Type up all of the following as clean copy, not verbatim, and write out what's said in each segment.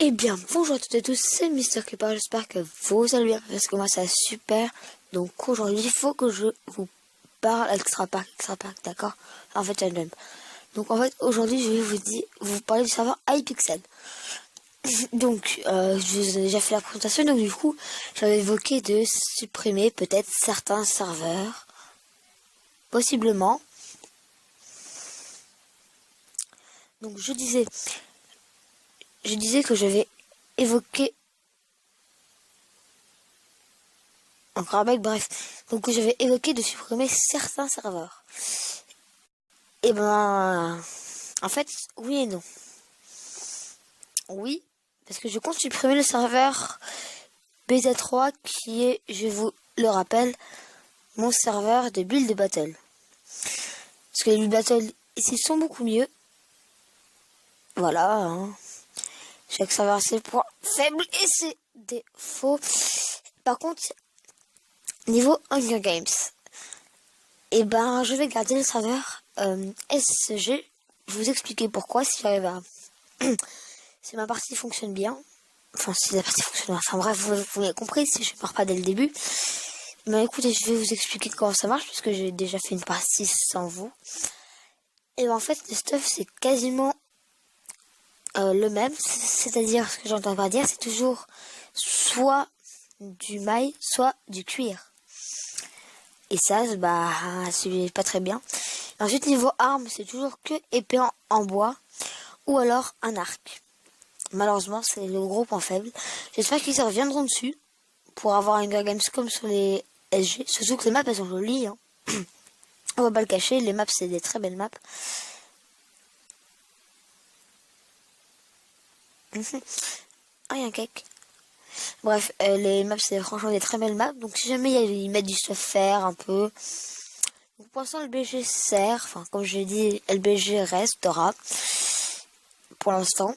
Eh bien, bonjour à toutes et tous, c'est Mister Clipper, j'espère que vous allez bien, parce que moi ça va super. Donc aujourd'hui, il faut que je vous parle Extra Park, d'accord? En fait, j'aime. Donc en fait, aujourd'hui, je vais vous parler du serveur iPixel. Donc, je vous ai déjà fait la présentation, donc du coup, j'avais évoqué de supprimer peut-être certains serveurs, possiblement. Donc je disais que je vais évoquer encore un mec, bref. Donc je vais évoquer de supprimer certains serveurs. Et ben, en fait, oui et non. Oui, parce que je compte supprimer le serveur Beta 3 qui est, je vous le rappelle, mon serveur de build battle. Parce que les build battle ici sont beaucoup mieux. Voilà, hein. Chaque serveur a ses points faibles et ses défauts. Par contre, niveau Hunger Games, et ben, je vais garder le serveur SG. Je vais vous expliquer pourquoi si j'arrive à... si ma partie fonctionne bien. Enfin, si la partie fonctionne bien. Enfin bref, vous l'avez compris si je ne pars pas dès le début. Mais écoutez, je vais vous expliquer comment ça marche puisque j'ai déjà fait une partie sans vous. Et ben, en fait, le stuff c'est quasiment le même. C'est-à-dire, ce que j'entends par dire, c'est toujours soit du mail, soit du cuir. Et ça, bah, c'est pas très bien. Ensuite, niveau armes, c'est toujours que épée en bois ou alors un arc. Malheureusement, c'est le gros point faible. J'espère qu'ils reviendront dessus pour avoir un Hunger Games comme sur les SG. Surtout que les maps, elles sont jolies. Hein. On va pas le cacher, les maps, c'est des très belles maps. Ah, il y a un cake. Bref, les maps, c'est franchement des très belles maps. Donc, si jamais ils mettent du stuff faire un peu. Donc, pour l'instant, LBG sert. Enfin, comme je l'ai dit, LBG restera. Pour l'instant.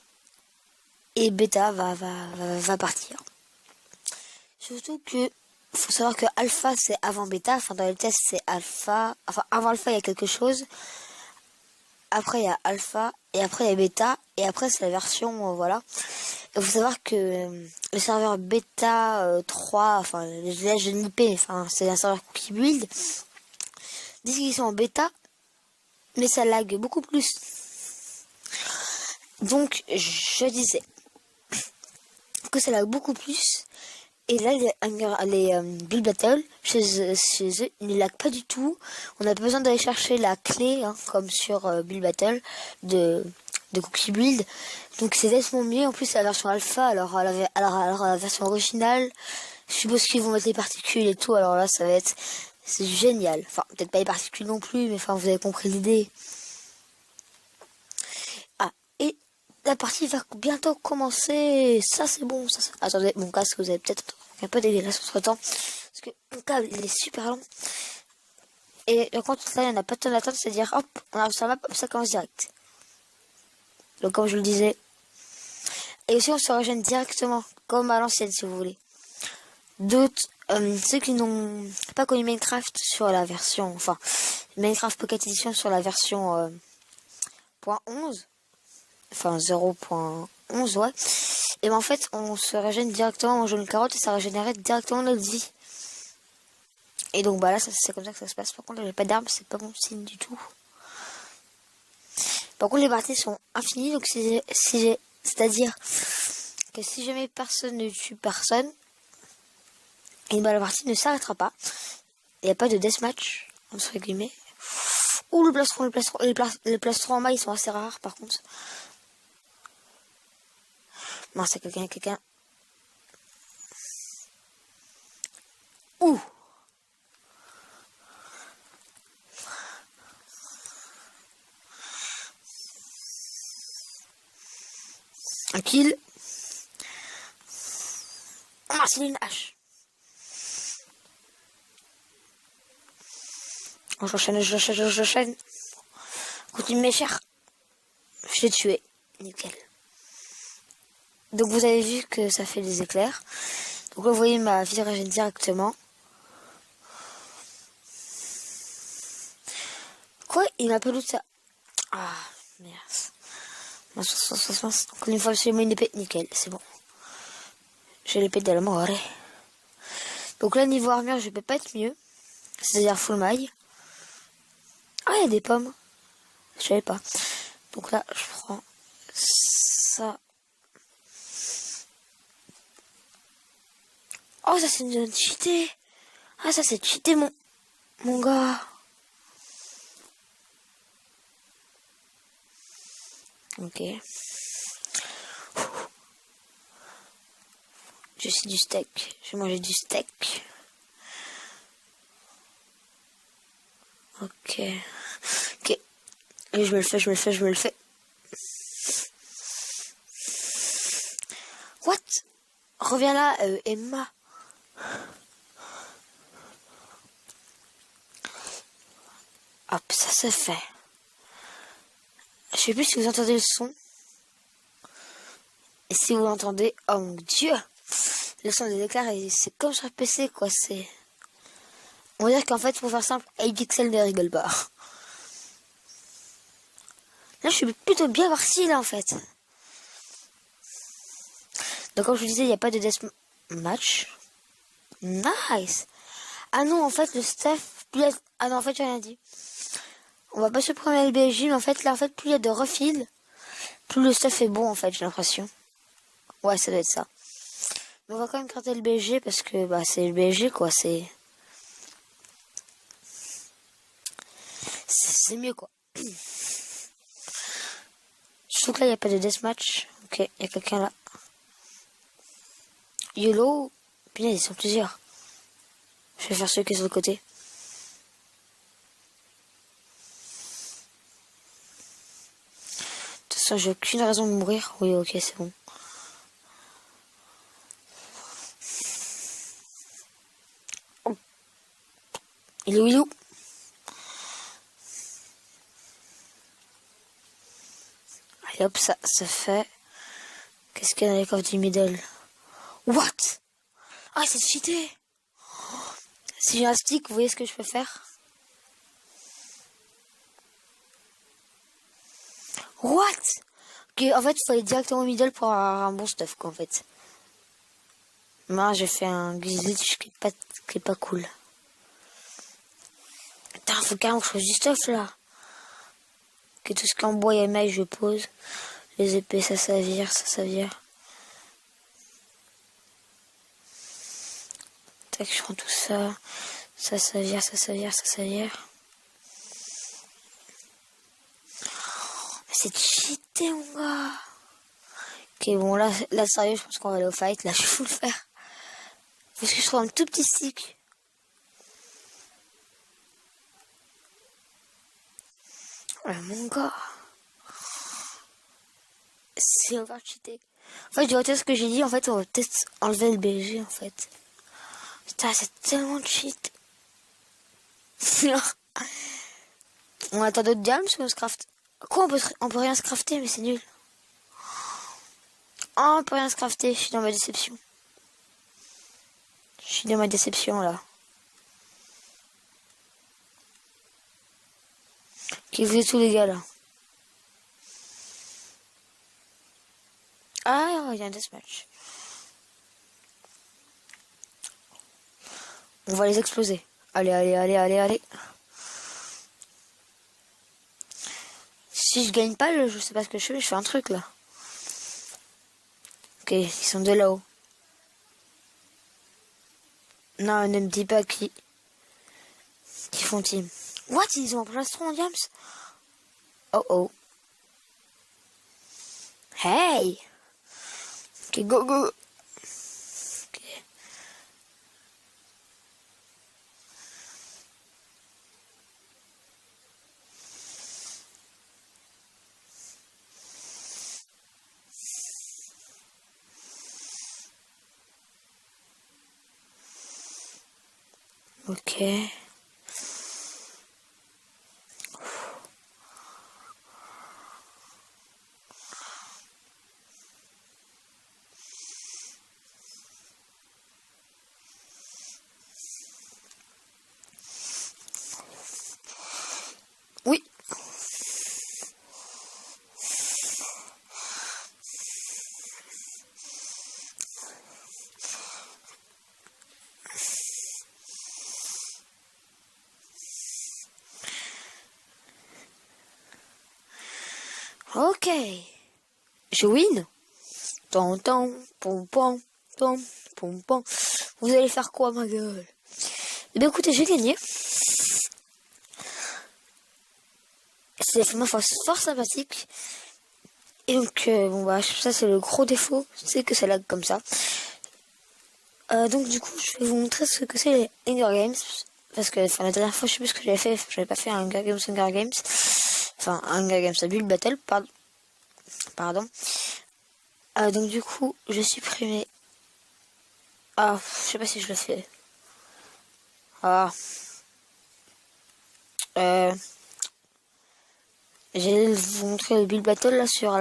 Et Beta va partir. Surtout que faut savoir que Alpha c'est avant Beta. Enfin, dans les tests c'est Alpha. Enfin, avant Alpha il y a quelque chose. Après il y a Alpha. Et après il y a Beta. Et après c'est la version, voilà. Il faut savoir que le serveur Beta 3, enfin, là je l'IP, enfin, c'est un serveur qui build. Disent qu'ils sont en Beta. Mais ça lag beaucoup plus. Donc, je disais que ça lag beaucoup plus. Et là, les Build Battle, chez eux, ils ne lag pas du tout. On n'a pas besoin d'aller chercher la clé, hein, comme sur Build Battle, de Cookie Build. Donc c'est nettement mieux. En plus, c'est la version alpha, alors la version originale, je suppose qu'ils vont mettre les particules et tout. Alors là, ça va être... C'est génial. Enfin, peut-être pas les particules non plus, mais enfin, vous avez compris l'idée. Ah, et la partie va bientôt commencer. Ça, c'est bon. Ça. Attendez, mon casque, vous avez peut-être un peu dégueulasse entre temps. Parce que mon câble, il est super long. Et quand là, il n'y en a pas de temps d'attente, c'est-à-dire, hop, on arrive sur la map, hop, ça commence direct. Donc, comme je le disais. Et aussi, on se régène directement, comme à l'ancienne, si vous voulez. D'autres, ceux qui n'ont pas connu Minecraft sur la version, enfin, Minecraft Pocket Edition sur la version .11, enfin 0.11, ouais. Et ben en fait, on se régène directement en mangeant une carotte et ça régénère directement notre vie. Et donc bah là, c'est comme ça que ça se passe. Par contre, j'ai pas d'armes, c'est pas bon signe du tout. Par contre, les parties sont infinies, donc c'est-à-dire que si jamais personne ne tue personne, et bah la partie ne s'arrêtera pas. Il n'y a pas de deathmatch, entre guillemets. Ouh, les plastrons en maille, ils sont assez rares, par contre. Non, c'est quelqu'un. Ouh. Un kill. Ah, c'est une hache. J'enchaîne. Continue mes chers. Je l'ai tué. Nickel. Donc vous avez vu que ça fait des éclairs. Donc là, vous voyez ma vie régène directement. Quoi? Il m'a pas d'où ça. Ah, merde. Donc une fois que j'ai mis une épée, nickel, c'est bon. J'ai l'épée de la mort. Donc là, niveau armure, je peux pas être mieux. C'est-à-dire full maille. Ah, il y a des pommes. Je savais pas. Donc là, je prends ça. Oh, ça c'est une zone cheatée. Ah, ça c'est cheaté, mon gars. Ok. Je suis du steak. Je vais manger du steak. Ok. Ok. Et je me le fais. What? Reviens là, Emma. Hop, ça se fait. Je sais plus si vous entendez le son. Et si vous l'entendez, oh mon dieu, le son des éclairs, c'est comme sur PC, quoi. C'est. On va dire qu'en fait, pour faire simple, Hypixel ne rigole pas. Là, je suis plutôt bien parti, là, en fait. Donc, comme je vous disais, il n'y a pas de deathmatch. Nice. Ah non, en fait, le staff... Ah non, en fait, j'ai rien dit. On va pas se prendre à LBJ, mais en fait, là, en fait, plus il y a de refills, plus le stuff est bon, en fait, j'ai l'impression. Ouais, ça doit être ça. Mais on va quand même gratter le BG parce que, bah, c'est le BG, quoi, c'est mieux, quoi. Surtout que là, il n'y a pas de deathmatch. Ok, il y a quelqu'un là. YOLO. Punaise, ils sont plusieurs. Je vais faire ceux qui sont de côté. De toute façon, j'ai aucune raison de mourir. Oui, ok, c'est bon. Oh. Il est où, il est où? Allez hop, ça se fait. Qu'est-ce qu'il y a dans les coffres du middle? What? Ah, c'est cheaté. Si j'ai un stick, vous voyez ce que je peux faire? What? Ok, en fait, il faut aller directement au middle pour avoir un bon stuff, quoi, en fait. Moi, j'ai fait un glitch qui est pas cool. Putain, faut carrément que je fasse du stuff, là. Que tout ce qu'en bois et maille, je pose. Les épées, ça vire, ça vire. Tac, je prends tout ça. Ça vire, ça vire. C'est cheaté, mon gars. Ok, bon, là, sérieux, je pense qu'on va aller au fight. Là, je vais le faire. Parce que je trouve un tout petit stick. Ouais, mon gars. C'est over cheaté. En fait, je vois ce que j'ai dit. En fait, on va peut-être enlever le BG, en fait. Putain, c'est tellement cheat. On attend d'autres diams ou on se craft? Quoi, on peut rien se crafter, mais c'est nul. Oh, on peut rien se crafter. Je suis dans ma déception. Je suis dans ma déception, là. Qui vous êtes tous les gars, là? Ah, il y a un deathmatch. On va les exploser. Allez. Si je gagne pas, je sais pas ce que je fais un truc, là. Ok, ils sont de là-haut. Non, ne me dis pas qui font team. What? Ils ont un plastron en diams? Oh. Hey! Ok, go. Ok. Oui. Ok. Je win. Tant, tant, pom, pom, pom, pom, pom. Vous allez faire quoi, ma gueule? Eh bien, écoutez, j'ai gagné. C'est ma foi fort sympathique. Et donc, bon, bah, ça, c'est le gros défaut. C'est que ça lag comme ça. Donc, du coup, je vais vous montrer ce que c'est les Hunger Games. Parce que, enfin, la dernière fois, je sais plus ce que j'avais fait. J'avais pas fait un Hunger Games. Enfin, un Hunger Games, un Build Battle, pardon. Donc, du coup, je supprimé. Ah, je sais pas si je le fais. Ah. J'ai vous montrer le Build Battle là sur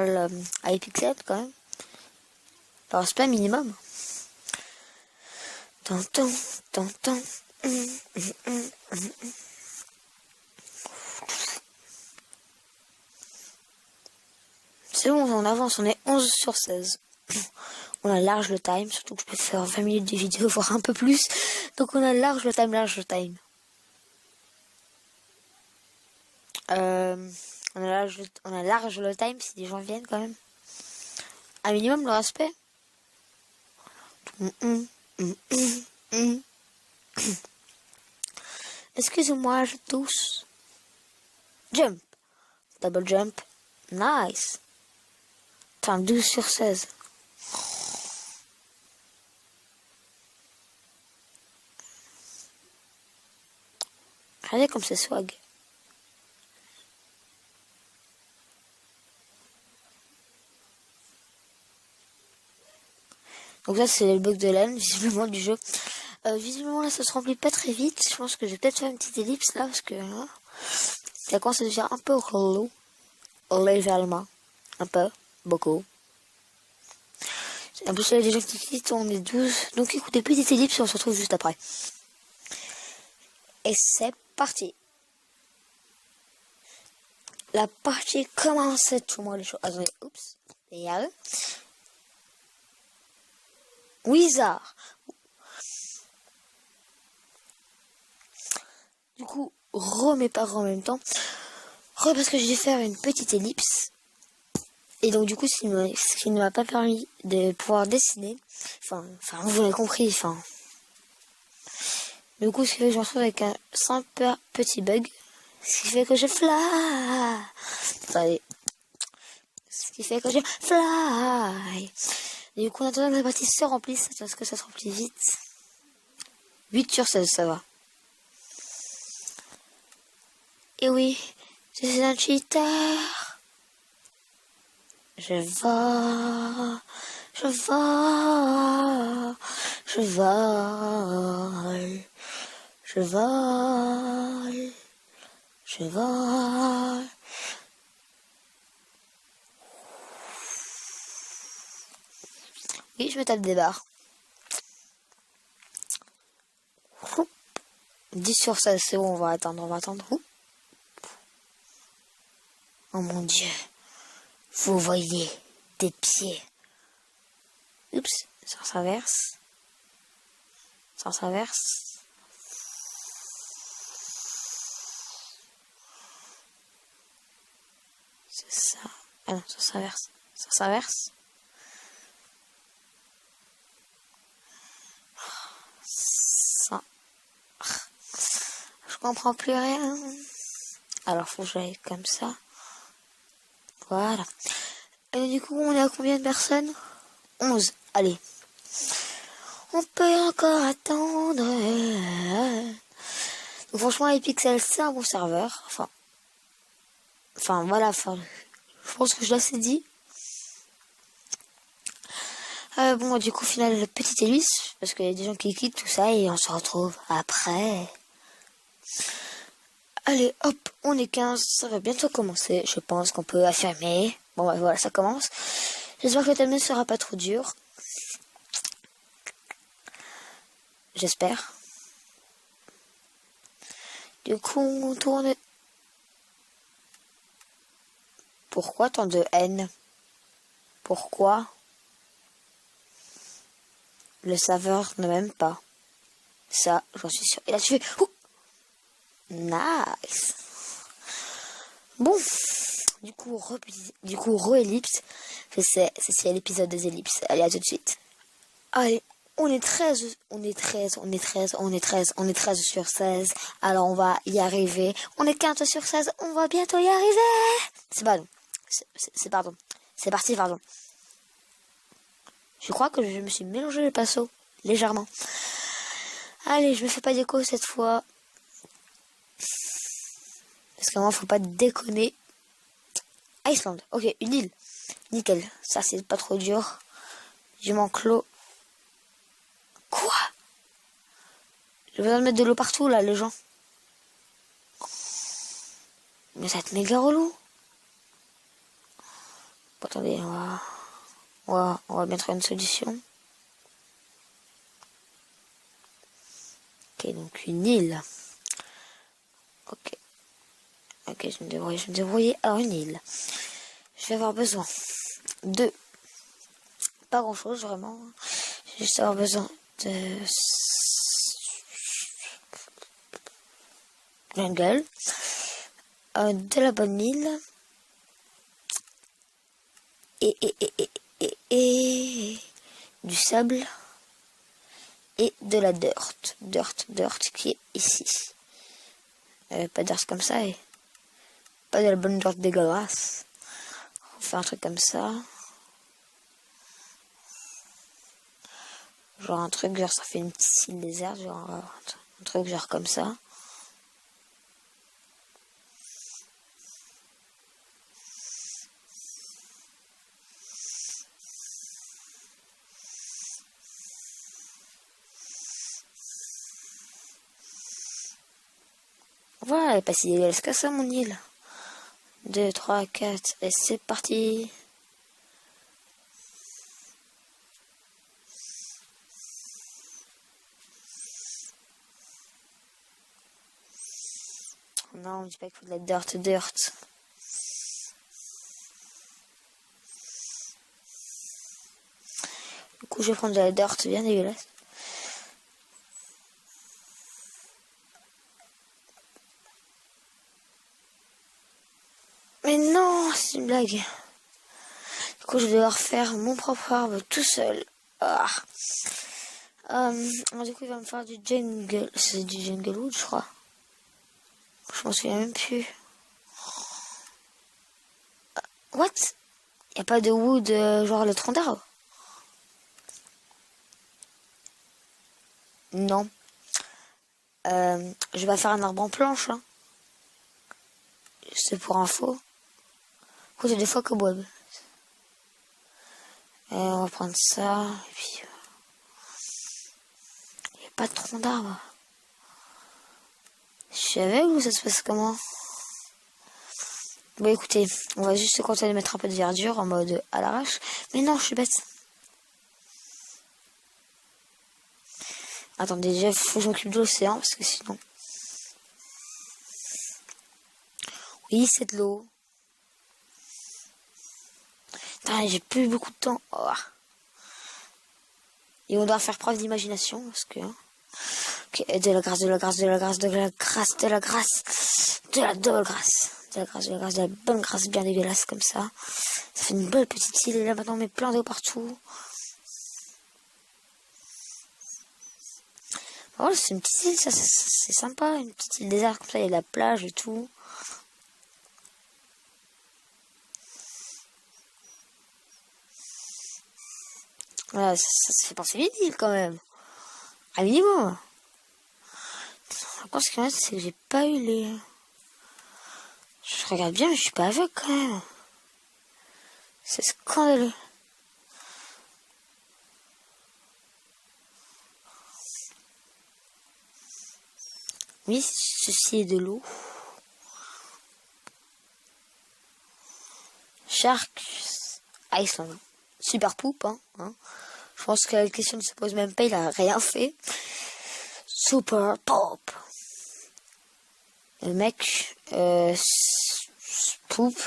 iPixel quand même. Alors c'est pas un minimum. Tintin, tintin. C'est bon, on avance, on est 11 sur 16. On a large le time, surtout que je peux faire 20 minutes de vidéo, voire un peu plus. Donc on a large le time. On a large le time si des gens viennent quand même. Un minimum le respect. Excusez-moi, je tousse. Jump. Double jump. Nice. Enfin, 12 sur 16. Regardez comme c'est swag. Donc ça, c'est le bug de laine, visiblement, du jeu. Visiblement, là, ça se remplit pas très vite. Je pense que je vais peut-être faire une petite ellipse, là, parce que là, ça commence à devenir un peu relou. Légèrement. Un peu. Beaucoup. En plus, il y a des gens qui quittent, on est 12. Donc, écoutez, petite ellipse, on se retrouve juste après. Et c'est parti. La partie commence. Tout le monde les choses. Attendez, oups. Et là. Wizard. Du coup, mes parents en même temps. Parce que je vais faire une petite ellipse. Et donc, du coup, ce qui ne m'a pas permis de pouvoir dessiner. Enfin, vous l'avez compris, Du coup, ce qui fait que je me retrouve avec un simple petit bug. Ce qui fait que je fly. Attendez. Ce qui fait que je fly. Et du coup, en attendant que la partie se remplisse, parce que ça se remplit vite. 8 sur 16, ça va. Et oui, je suis un cheater. Je vole. Oui, je me tape des barres. 10 sur 16, c'est bon, on va attendre. Oh mon Dieu. Vous voyez des pieds. Oups, ça s'inverse. C'est ça. Ah non, ça s'inverse. Ça. Je comprends plus rien. Alors, faut que j'aille comme ça. Voilà. Et du coup, on est à combien de personnes? 11. Allez. On peut encore attendre. Donc, franchement, iPixel, c'est un bon serveur. Voilà. Je pense que je l'ai assez dit. Bon, du coup, au final, petite ellipse. Parce qu'il y a des gens qui quittent tout ça et on se retrouve après. Allez, hop, on est 15, ça va bientôt commencer. Je pense qu'on peut affirmer. Bon, bah, voilà, ça commence. J'espère que le thème ne sera pas trop dur. J'espère. Du coup, on tourne. Pourquoi tant de haine? Pourquoi? Le serveur ne m'aime pas. Ça, j'en suis sûr. Et là, tu fais... Ouh, nice. Bon, Du coup, re-ellipse. C'est l'épisode des ellipses. Allez, à tout de suite. Allez, on est 13, on est 13, on est 13, on est 13, on est 13 sur 16. Alors on va y arriver. On est 15 sur 16, on va bientôt y arriver. C'est pardon. C'est pardon. C'est parti, pardon. Je crois que je me suis mélangé les pinceaux. Légèrement. Allez, je me fais pas d'écho cette fois. Parce que moi, faut pas déconner. Iceland. Ok, une île. Nickel. Ça, c'est pas trop dur. Je m'enclos. Quoi? J'ai besoin de mettre de l'eau partout, là, les gens. Mais ça va être méga relou. Bon, attendez, on va mettre une solution. Ok, donc une île. Ok. Ok, je vais me débrouiller. Alors, une île. Je vais avoir besoin de... Pas grand chose, vraiment. Je vais juste avoir besoin de... jungle. De la bonne île. Et du sable. Et de la dirt. Dirt qui est ici. Pas dirt comme ça. Et pas de la bonne dirt dégueulasse. On fait un truc comme ça. Genre un truc, genre ça fait une petite île déserte. Genre un truc genre comme ça. Voilà, elle est pas si dégueulasse que ça, mon île. 2, 3, 4, et c'est parti. Non, on dit pas qu'il faut de la dirt. Du coup, je vais prendre de la dirt bien dégueulasse. Mais non, c'est une blague. Du coup, je vais devoir faire mon propre arbre tout seul. Ah. Du coup, il va me faire du jungle. C'est du jungle wood, je crois. Je m'en souviens même plus. What? Y a pas de wood, genre le tronc d'arbre? Non. Je vais faire un arbre en planche. Hein. C'est pour info. Écoute, des fois que web. On va prendre ça. Et puis... y a pas de tronc d'arbre. Je suis avec ou ça se passe comment? Bon, écoutez, on va juste continuer de mettre un peu de verdure en mode à l'arrache. Mais non, je suis bête. Attendez, déjà, faut que je m'occupe de l'océan parce que sinon... Oui, c'est de l'eau. J'ai plus beaucoup de temps. Oh. Et on doit faire preuve d'imagination parce que... Ok, de la grâce, de la grâce, de la grâce, de la grâce, de la grâce, de la double grâce. De la grâce, de la grâce, de la bonne grâce bien dégueulasse comme ça. Ça fait une belle petite île et là maintenant on met plein d'eau partout. Voilà, c'est une petite île, ça c'est sympa, une petite île déserte comme ça, il y a de la plage et tout. Voilà, ça fait penser à une île quand même. À minimum. Encore ce qu'il y a, c'est que j'ai pas eu les... Je regarde bien, mais je suis pas aveugle quand même. C'est scandaleux. Oui, ceci est de l'eau. Shark Iceland. Super poupe, hein. Je pense que la question ne se pose même pas, il a rien fait. Super pop. Le mec, poupe.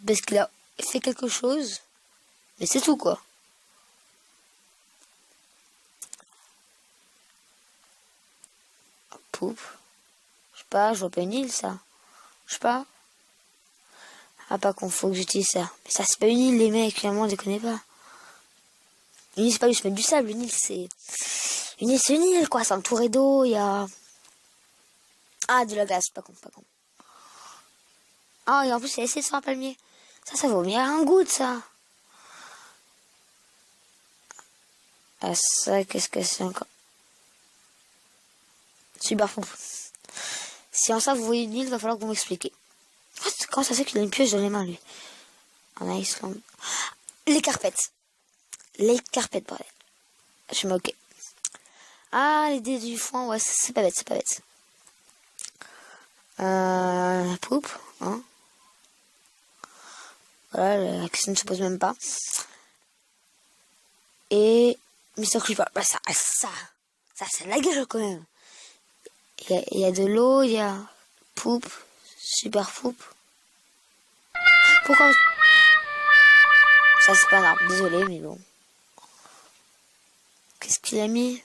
Parce qu'il a fait quelque chose. Mais c'est tout, quoi. Poupe. Je sais pas, je vois pas une île, ça. Je sais pas. Ah, pas qu'on faut que j'utilise ça. Mais ça, c'est pas une île, les mecs, clairement, on déconne pas. Une île, c'est pas juste mettre du sable. Une île, c'est... Une île, c'est une île, quoi. C'est entouré d'eau, il y a... Ah, de la glace, pas con, pas con. Ah, et en plus, c'est laissé sur un palmier. Ça vaut bien un goût, ça. Ah, ça, qu'est-ce que c'est encore? Super fou. Si en ça, vous voyez une île, il va falloir que vous m'expliquiez. Comment ça se fait qu'il a une pioche dans les mains, lui? En Islande. Les carpettes. Les carpettes, bordel. Je me moquais. Ah, l'idée du foin, ouais, c'est pas bête, c'est pas bête. Poupe, hein. Voilà, la question ne se pose même pas. Et Mr. Creeper, bah ça, c'est la gueule quand même. Il y a de l'eau, il y a poupe, super poupe. Pourquoi? Ça c'est pas un arbre, désolé, mais bon. Qu'est-ce qu'il a mis?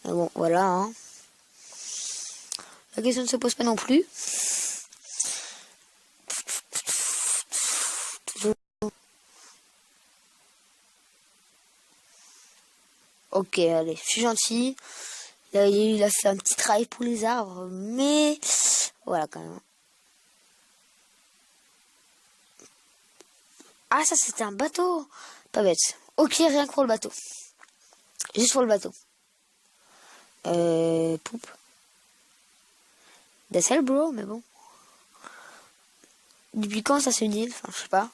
Mais bon, voilà, hein. La question ne se pose pas non plus. Ok, allez, je suis gentil. Il a fait un petit travail pour les arbres, mais voilà quand même. Ah, ça c'était un bateau. Pas bête. Ok, rien que pour le bateau. Juste pour le bateau. Poupe. Des sel, bro, mais bon. Depuis quand ça c'est une île? Enfin, je sais pas.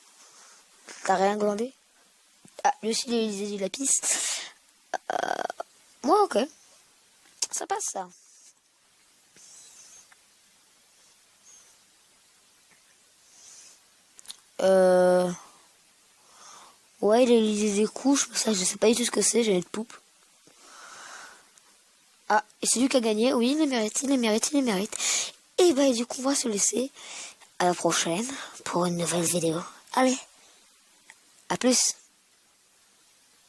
T'as rien glandé? Ah, lui aussi il a utilisé du lapis. Moi, ok. Ça passe, ça. Ouais, il a utilisé des couches, mais ça, je sais pas du tout ce que c'est, j'ai une poupe. Ah, et c'est lui qui a gagné. Oui, il le mérite, il le mérite, il le mérite. Et bah, du coup, on va se laisser. À la prochaine pour une nouvelle vidéo. Allez, à plus.